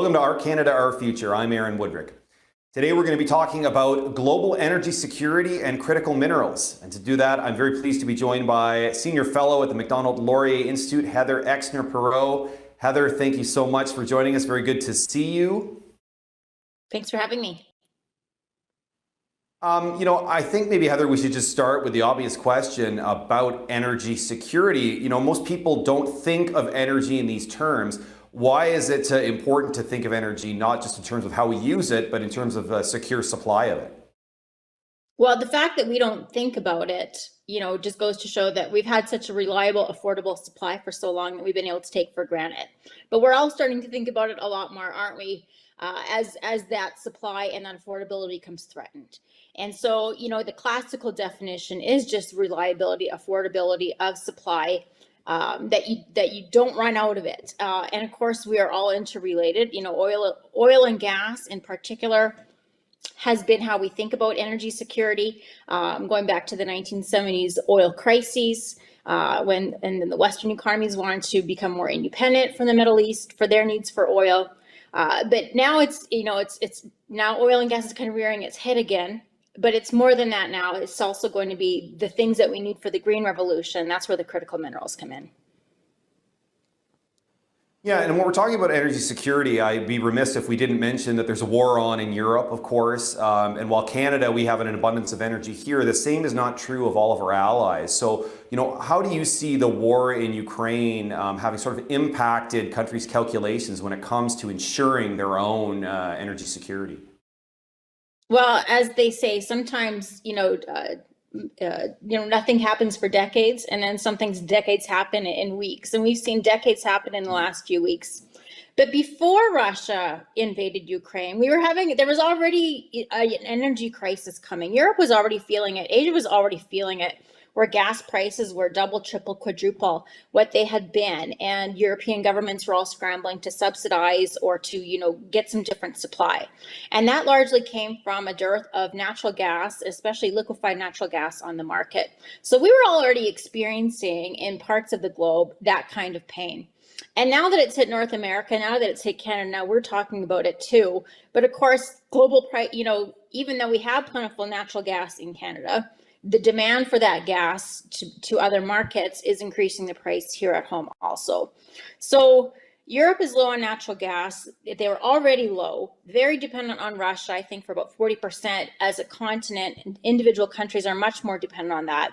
Welcome to Our Canada, Our Future. I'm Aaron Woodrick. Today we're going to be talking about global energy security and critical minerals. And to do that, I'm very pleased to be joined by Senior Fellow at the Macdonald-Laurier Institute, Heather Exner-Pirot. Heather, thank you so much for joining us. Very good to see you. Thanks for having me. I think maybe, Heather, we should just start with the obvious question about energy security. Most people don't think of energy in these terms. Why is it important to think of energy, not just in terms of how we use it, but in terms of a secure supply of it? Well, the fact that we don't think about it, just goes to show that we've had such a reliable, affordable supply for so long that we've been able to take for granted. But we're all starting to think about it a lot more, aren't we? As that supply and that affordability comes threatened. And so, the classical definition is just reliability, affordability of supply, that you don't run out of it. And of course, we are all interrelated. Oil and gas in particular has been how we think about energy security, going back to the 1970s oil crises, when the Western economies wanted to become more independent from the Middle East for their needs for oil. But now it's now oil and gas is kind of rearing its head again. But it's more than that now. It's also going to be the things that we need for the green revolution. That's where the critical minerals come in. Yeah, and when we're talking about energy security, I'd be remiss if we didn't mention that there's a war on in Europe, of course. And while Canada, we have an abundance of energy here, the same is not true of all of our allies. So, how do you see the war in Ukraine having sort of impacted countries' calculations when it comes to ensuring their own energy security? Well, as they say, sometimes, nothing happens for decades, and then decades happen in weeks. And we've seen decades happen in the last few weeks. But before Russia invaded Ukraine, there was already an energy crisis coming. Europe was already feeling it. Asia was already feeling it, where gas prices were double, triple, quadruple what they had been. And European governments were all scrambling to subsidize or to, get some different supply. And that largely came from a dearth of natural gas, especially liquefied natural gas on the market. So we were already experiencing in parts of the globe that kind of pain. And now that it's hit North America, now that it's hit Canada, now we're talking about it too. But of course, global price, even though we have plentiful natural gas in Canada, the demand for that gas to other markets is increasing the price here at home also. So Europe is low on natural gas. They were already low, very dependent on Russia, I think for about 40% as a continent. And individual countries are much more dependent on that.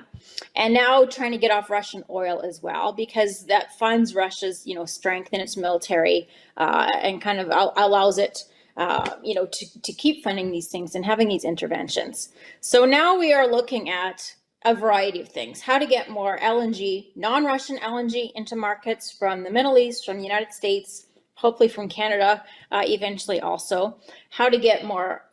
And now trying to get off Russian oil as well, because that funds Russia's, strength in its military, and kind of allows it to keep funding these things and having these interventions. So now we are looking at a variety of things, how to get more LNG, non-Russian LNG into markets from the Middle East, from the United States, hopefully from Canada, eventually also, how to get more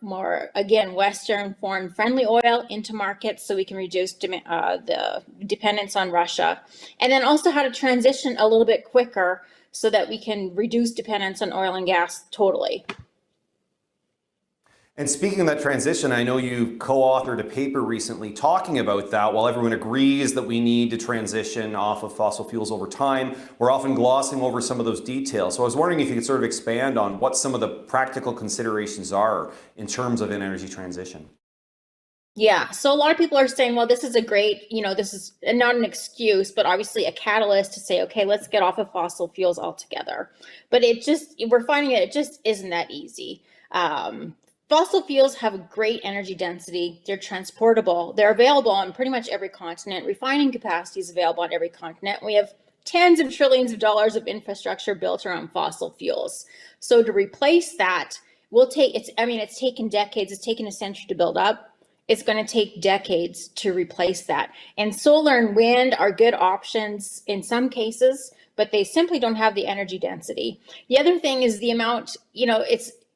again, Western foreign friendly oil into markets so we can reduce the dependence on Russia. And then also how to transition a little bit quicker so that we can reduce dependence on oil and gas totally. And speaking of that transition, I know you co-authored a paper recently talking about that. While everyone agrees that we need to transition off of fossil fuels over time, we're often glossing over some of those details. So I was wondering if you could sort of expand on what some of the practical considerations are in terms of an energy transition. Yeah, so a lot of people are saying, well, this is a great, this is not an excuse, but obviously a catalyst to say, okay, let's get off of fossil fuels altogether. But we're finding it just isn't that easy. Fossil fuels have a great energy density. They're transportable. They're available on pretty much every continent. Refining capacity is available on every continent. We have tens of trillions of dollars of infrastructure built around fossil fuels. So to replace that it's taken decades. It's taken a century to build up. It's going to take decades to replace that. And solar and wind are good options in some cases, but they simply don't have the energy density. The other thing is the amount,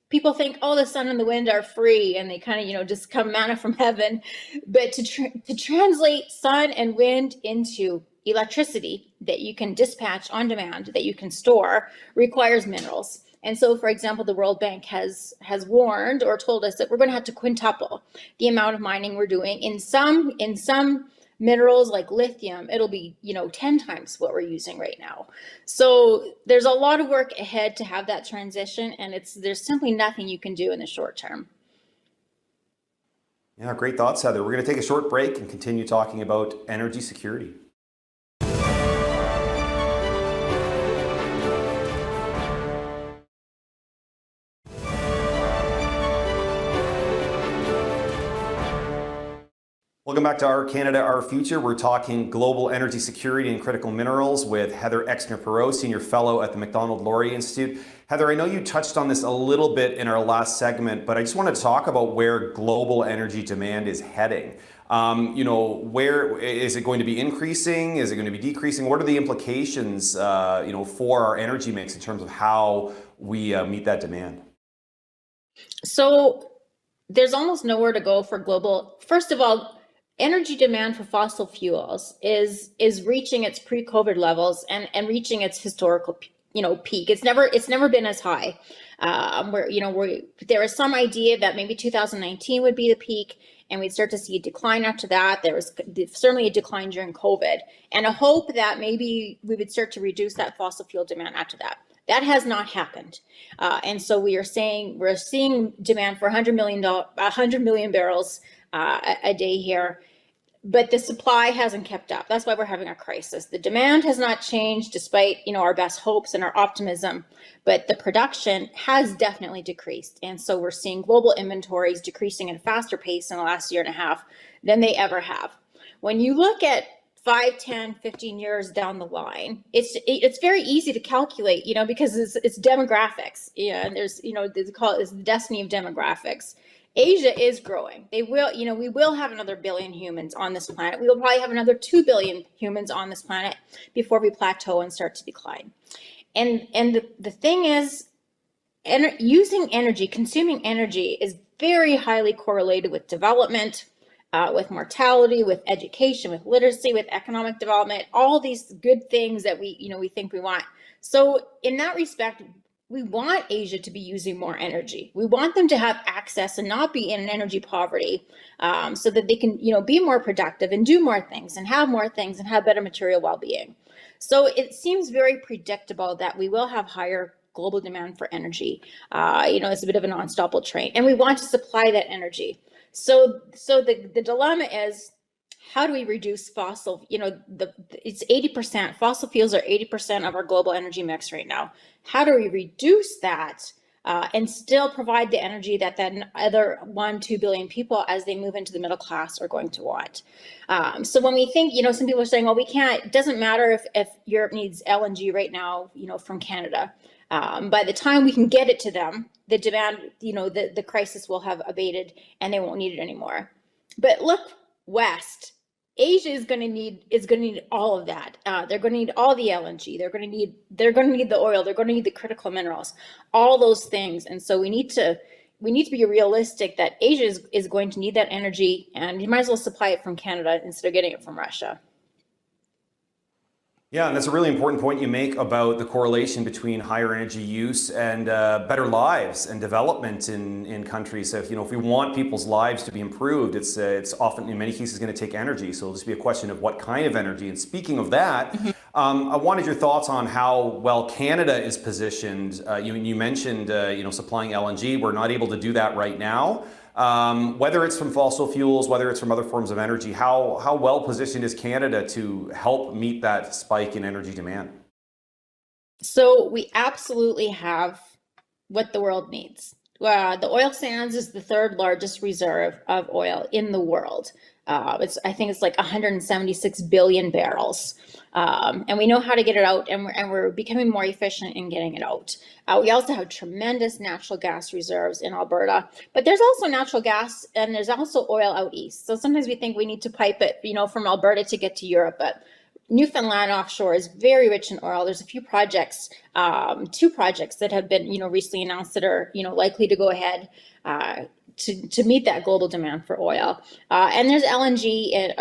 people think, oh, the sun and the wind are free and they kind of, just come manna from heaven. But to translate sun and wind into electricity that you can dispatch on demand, that you can store, requires minerals. And so, for example, the World Bank has warned or told us that we're going to have to quintuple the amount of mining we're doing in some minerals like lithium, it'll be, 10 times what we're using right now. So there's a lot of work ahead to have that transition, and there's simply nothing you can do in the short term. Yeah, great thoughts, Heather. We're going to take a short break and continue talking about energy security. Welcome back to Our Canada, Our Future. We're talking global energy security and critical minerals with Heather Exner-Pirot, Senior Fellow at the Macdonald-Laurier Institute. Heather, I know you touched on this a little bit in our last segment, but I just want to talk about where global energy demand is heading. Where is it going to be increasing? Is it going to be decreasing? What are the implications, for our energy mix in terms of how we meet that demand? So there's almost nowhere to go for global. First of all, energy demand for fossil fuels is reaching its pre-COVID levels and reaching its historical peak. It's never been as high. There was some idea that maybe 2019 would be the peak, and we'd start to see a decline after that. There was certainly a decline during COVID, and a hope that maybe we would start to reduce that fossil fuel demand after that. That has not happened, and so we're seeing demand for 100 million barrels a day here. But the supply hasn't kept up. That's why we're having a crisis. The demand has not changed despite, our best hopes and our optimism, but the production has definitely decreased. And so we're seeing global inventories decreasing at a faster pace in the last year and a half than they ever have. When you look at 5, 10, 15 years down the line, it's very easy to calculate, because it's demographics. Yeah, and there's, they call it the destiny of demographics. Asia is growing. We will have another billion humans on this planet. We will probably have another 2 billion humans on this planet before we plateau and start to decline. And the thing is, consuming energy is very highly correlated with development, with mortality, with education, with literacy, with economic development, all these good things that we think we want. So in that respect, we want Asia to be using more energy. We want them to have access and not be in energy poverty, so that they can, be more productive and do more things and have better material well-being. So it seems very predictable that we will have higher global demand for energy. It's a bit of a non-stoppable train, and we want to supply that energy. So the dilemma is, how do we reduce fossil? It's 80%. Fossil fuels are 80% of our global energy mix right now. How do we reduce that and still provide the energy that other 1-2 billion people, as they move into the middle class, are going to want? So when we think, some people are saying, well, we can't. It doesn't matter if Europe needs LNG right now, from Canada. By the time we can get it to them, the demand, the crisis will have abated and they won't need it anymore. But look west. Asia is going to need all of that. They're going to need all the LNG. They're going to need the oil. They're going to need the critical minerals, all those things. And so we need to be realistic that Asia is going to need that energy, and you might as well supply it from Canada instead of getting it from Russia. Yeah, and that's a really important point you make about the correlation between higher energy use and better lives and development in countries. So if we want people's lives to be improved, it's often, in many cases, going to take energy. So it'll just be a question of what kind of energy. And speaking of that, I wanted your thoughts on how well Canada is positioned. You mentioned supplying LNG. We're not able to do that right now. Whether it's from fossil fuels, whether it's from other forms of energy, how well positioned is Canada to help meet that spike in energy demand? So we absolutely have what the world needs. The oil sands is the third largest reserve of oil in the world. I think it's like 176 billion barrels. And we know how to get it out, and we're becoming more efficient in getting it out. We also have tremendous natural gas reserves in Alberta, but there's also natural gas and there's also oil out east. So sometimes we think we need to pipe it, from Alberta to get to Europe, but Newfoundland offshore is very rich in oil. There's a few projects, 2 projects that have been, recently announced that are, likely to go ahead to meet that global demand for oil. And there's LNG,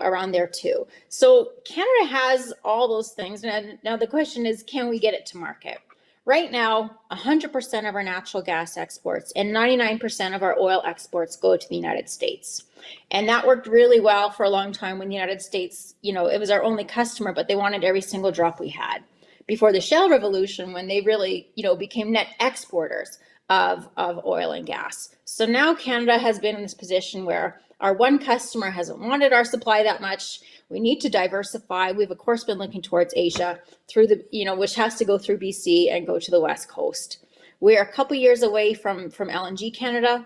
around there too. So Canada has all those things. Now the question is, can we get it to market? Right now, 100% of our natural gas exports and 99% of our oil exports go to the United States. And that worked really well for a long time when the United States, it was our only customer, but they wanted every single drop we had. Before the shale revolution, when they really, became net exporters of oil and gas. So now Canada has been in this position where our one customer hasn't wanted our supply that much. We need to diversify. We've of course been looking towards Asia through which has to go through BC and go to the West Coast. We're a couple years away from LNG Canada.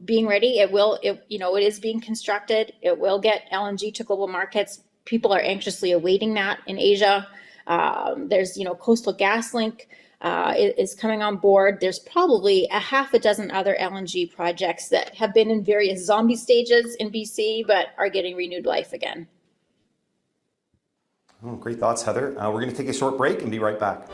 Being ready. It is being constructed. It will get LNG to global markets. People are anxiously awaiting that in Asia. There's, Coastal GasLink is coming on board. There's probably a half a dozen other LNG projects that have been in various zombie stages in BC, but are getting renewed life again. Oh, great thoughts, Heather. We're going to take a short break and be right back.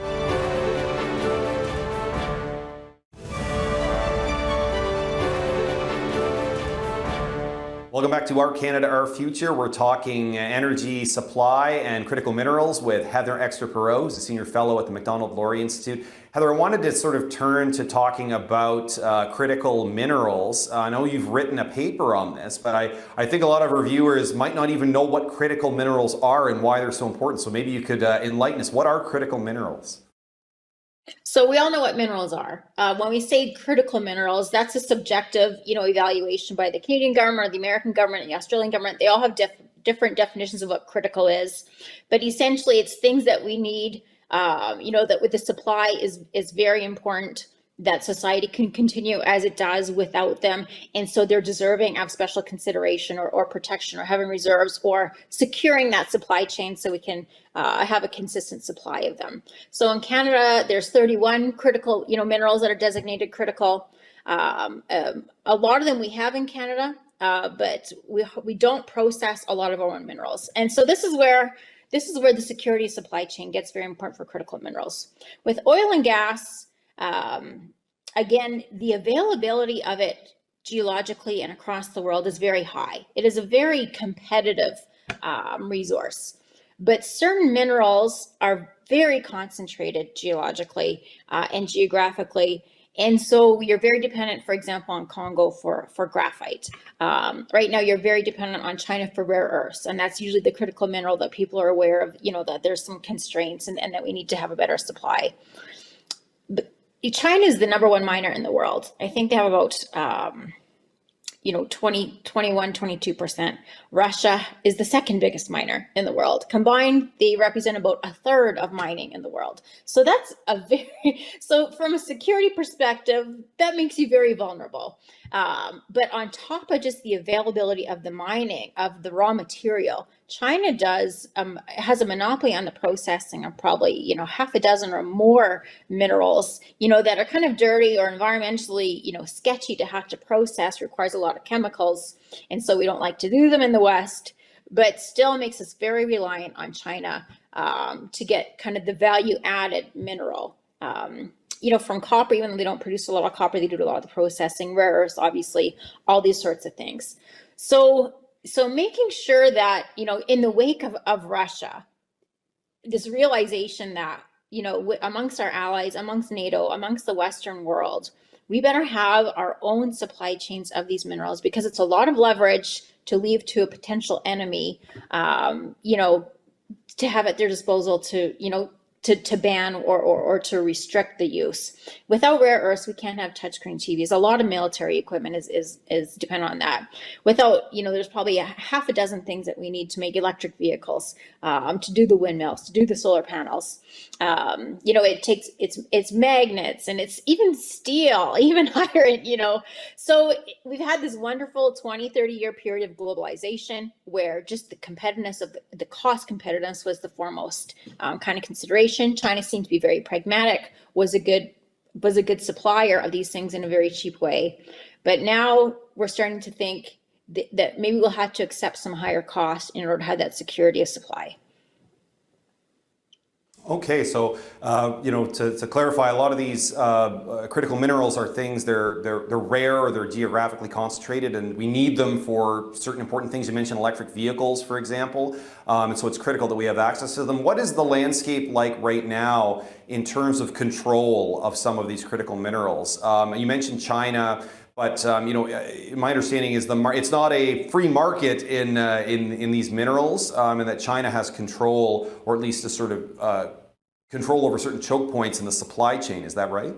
Welcome back to Our Canada, Our Future. We're talking energy supply and critical minerals with Heather Exner-Pirot, who's a senior fellow at the Macdonald-Laurier Institute. Heather, I wanted to sort of turn to talking about critical minerals. I know you've written a paper on this, but I think a lot of our viewers might not even know what critical minerals are and why they're so important. So maybe you could enlighten us. What are critical minerals? So we all know what minerals are. When we say critical minerals, that's a subjective, evaluation by the Canadian government or the American government and the Australian government. They all have different definitions of what critical is, but essentially it's things that we need, that with the supply is very important, that society can continue as it does without them. And so they're deserving of special consideration or protection or having reserves or securing that supply chain so we can have a consistent supply of them. So in Canada, there's 31 critical, minerals that are designated critical. A lot of them we have in Canada, but we don't process a lot of our own minerals. And so this is where the security supply chain gets very important for critical minerals. With oil and gas, again, the availability of it geologically and across the world is very high. It is a very competitive resource, but certain minerals are very concentrated geologically and geographically. And so you're very dependent, for example, on Congo for graphite. Right now, you're very dependent on China for rare earths, and that's usually the critical mineral that people are aware of, that there's some constraints and that we need to have a better supply. But China is the number one miner in the world. I think they have about 22%. Russia is the second biggest miner in the world. Combined, they represent about a third of mining in the world. So that's so from a security perspective, that makes you very vulnerable. But on top of just the availability of the mining of the raw material, China has a monopoly on the processing of probably, half a dozen or more minerals, that are kind of dirty or environmentally, sketchy to have to process, requires a lot of chemicals. And so we don't like to do them in the West, but still makes us very reliant on China to get kind of the value added mineral. From copper, even though they don't produce a lot of copper, they do a lot of the processing, rare earths, obviously, all these sorts of things. So making sure that, in the wake of Russia, this realization that, amongst our allies, amongst NATO, amongst the Western world, we better have our own supply chains of these minerals because it's a lot of leverage to leave to a potential enemy, to have at their disposal to ban or to restrict the use. Without rare earths, we can't have touchscreen TVs. A lot of military equipment is dependent on that. Without, there's probably a half a dozen things that we need to make electric vehicles, to do the windmills, to do the solar panels. It takes it's magnets and it's even steel, even iron, So we've had this wonderful 20, 30-year period of globalization where just the competitiveness of the cost competitiveness was the foremost kind of consideration. China seemed to be very pragmatic, was a good supplier of these things in a very cheap way. But now we're starting to think that maybe we'll have to accept some higher costs in order to have that security of supply. Okay, so to clarify, a lot of these critical minerals are things they're rare or they're geographically concentrated, and we need them for certain important things. You mentioned electric vehicles, for example, and so it's critical that we have access to them. What is the landscape like right now in terms of control of some of these critical minerals? You mentioned China. But my understanding is it's not a free market in these minerals, and that China has control, or at least a sort of control over certain choke points in the supply chain. Is that right?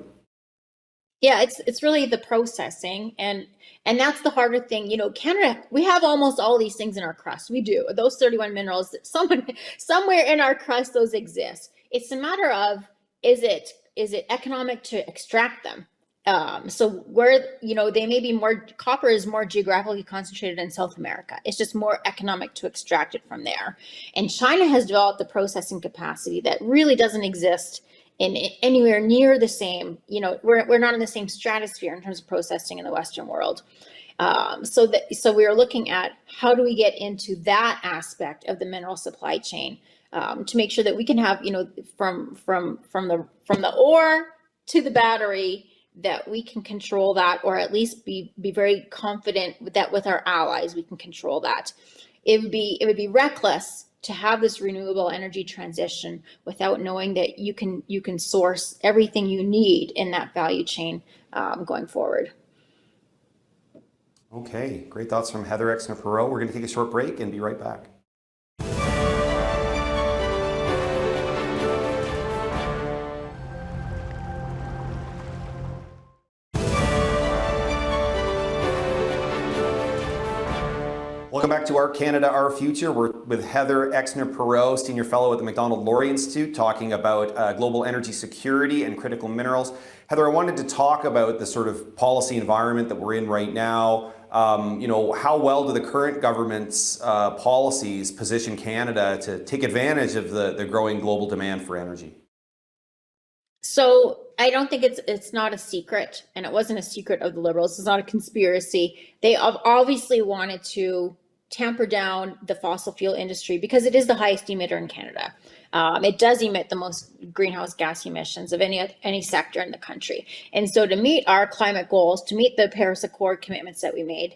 Yeah, it's really the processing, and that's the harder thing. Canada, we have almost all these things in our crust. We do. Those 31 minerals, somewhere in our crust those exist. It's a matter of, is it economic to extract them? So where, they may be more, copper is more geographically concentrated in South America. It's just more economic to extract it from there. And China has developed the processing capacity that really doesn't exist in anywhere near the same. We're not in the same stratosphere in terms of processing in the Western world. So we are looking at how do we get into that aspect of the mineral supply chain, to make sure that we can have, from the ore to the battery, that we can control that, or at least be very confident that with our allies we can control that. It would be reckless to have this renewable energy transition without knowing that you can source everything you need in that value chain, going forward. Okay, great thoughts from Heather Exner-Pirot. We're going to take a short break and be right back. Welcome back to Our Canada, Our Future. We're with Heather Exner-Pirot, Senior Fellow at the Macdonald-Laurier Institute, talking about global energy security and critical minerals. Heather, I wanted to talk about the sort of policy environment that we're in right now. How well do the current government's policies position Canada to take advantage of the growing global demand for energy? So I don't think it's not a secret, and it wasn't a secret of the Liberals. It's not a conspiracy. They obviously wanted to tamper down the fossil fuel industry because it is the highest emitter in Canada. It does emit the most greenhouse gas emissions of any sector in the country. And so to meet our climate goals, to meet the Paris Accord commitments that we made,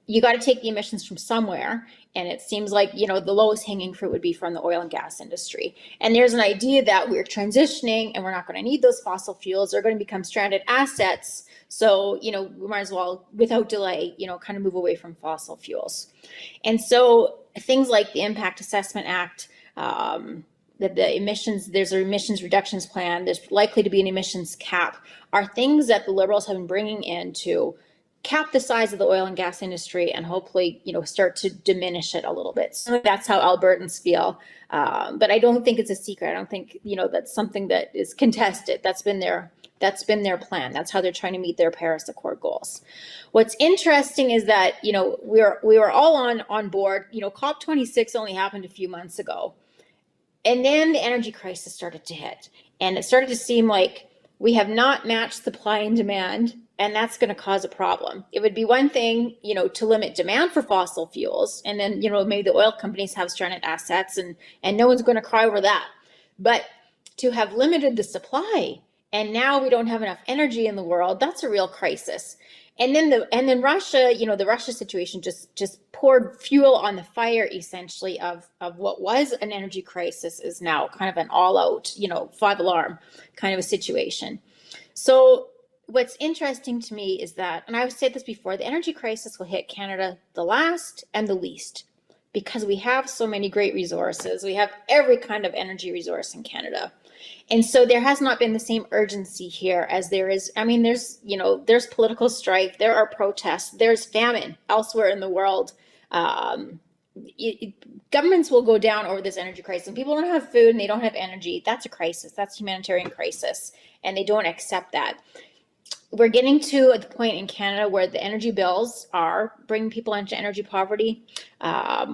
you got to take the emissions from somewhere. And it seems like, the lowest hanging fruit would be from the oil and gas industry. And there's an idea that we're transitioning and we're not going to need those fossil fuels. They're going to become stranded assets. So, we might as well, without delay, kind of move away from fossil fuels. And so things like the Impact Assessment Act, the emissions, there's an emissions reductions plan, there's likely to be an emissions cap, are things that the Liberals have been bringing in to cap the size of the oil and gas industry and hopefully, start to diminish it a little bit. So that's how Albertans feel. But I don't think it's a secret. I don't think, that's something that is contested. That's been their plan. That's how they're trying to meet their Paris Accord goals. What's interesting is that, we were all on board. COP26 only happened a few months ago. And then the energy crisis started to hit. And it started to seem like we have not matched supply and demand, and that's going to cause a problem. It would be one thing, to limit demand for fossil fuels, and then, maybe the oil companies have stranded assets, and no one's going to cry over that. But to have limited the supply, and now we don't have enough energy in the world, that's a real crisis. And then Russia, the Russia situation just poured fuel on the fire, essentially, of what was an energy crisis is now kind of an all-out, 5-alarm kind of a situation. So what's interesting to me is that, and I've said this before, the energy crisis will hit Canada the last and the least because we have so many great resources. We have every kind of energy resource in Canada. And so there has not been the same urgency here as there is. I mean, there's political strife, there are protests, there's famine elsewhere in the world. Governments will go down over this energy crisis. When people don't have food and they don't have energy, that's a crisis. That's a humanitarian crisis. And they don't accept that. We're getting to the point in Canada where the energy bills are bringing people into energy poverty,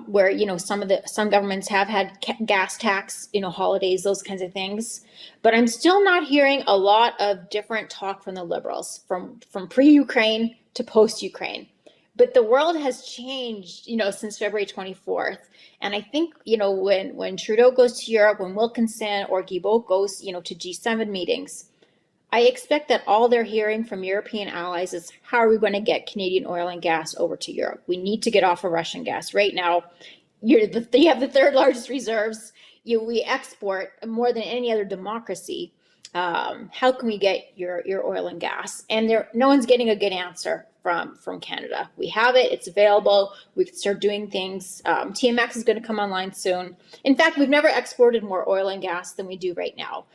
where some governments have had gas tax, holidays, those kinds of things. But I'm still not hearing a lot of different talk from the Liberals, from pre-Ukraine to post-Ukraine. But the world has changed, since February 24th. And I think, when Trudeau goes to Europe, when Wilkinson or Guilbeault goes, to G7 meetings, I expect that all they're hearing from European allies is, how are we going to get Canadian oil and gas over to Europe? We need to get off of Russian gas. Right now, you have the third largest reserves. We export more than any other democracy. How can we get your oil and gas? And no one's getting a good answer from Canada. We have it, it's available, we can start doing things. TMX is going to come online soon. In fact, we've never exported more oil and gas than we do right now,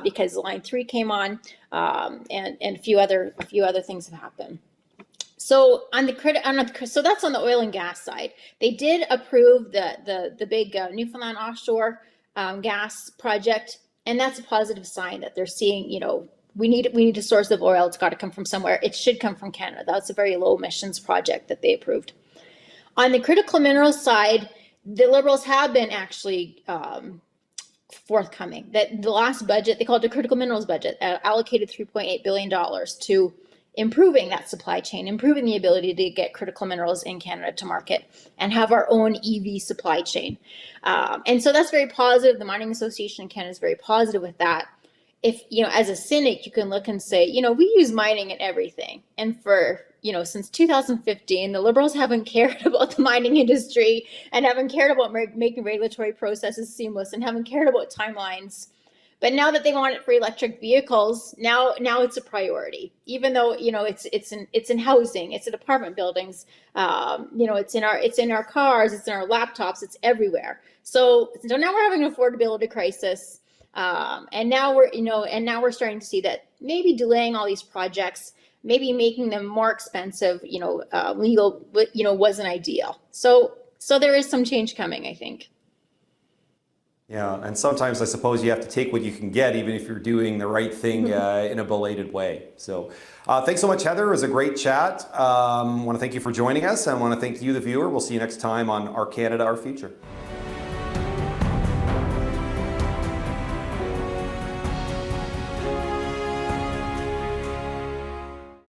because Line 3 came on, and a few other things have happened. So so that's on the oil and gas side. They did approve the big Newfoundland offshore gas project, and that's a positive sign that they're seeing, we need a source of oil. It's got to come from somewhere. It should come from Canada. That's a very low emissions project that they approved. On the critical minerals side, the Liberals have been actually forthcoming. That the last budget, they called it a critical minerals budget, allocated $3.8 billion to improving that supply chain, improving the ability to get critical minerals in Canada to market and have our own EV supply chain. And so that's very positive. The Mining Association in Canada is very positive with that. If, as a cynic, you can look and say, we use mining in everything. And for, since 2015, the Liberals haven't cared about the mining industry and haven't cared about making regulatory processes seamless and haven't cared about timelines. But now that they want it for electric vehicles, now it's a priority. Even though it's in housing, it's in apartment buildings, it's in our cars, it's in our laptops, it's everywhere. So now we're having an affordability crisis, and now we're starting to see that maybe delaying all these projects, maybe making them more expensive, legal, wasn't ideal. So there is some change coming, I think. Yeah, and sometimes I suppose you have to take what you can get, even if you're doing the right thing in a belated way. So thanks so much, Heather. It was a great chat. I want to thank you for joining us. I want to thank you, the viewer. We'll see you next time on Our Canada, Our Future.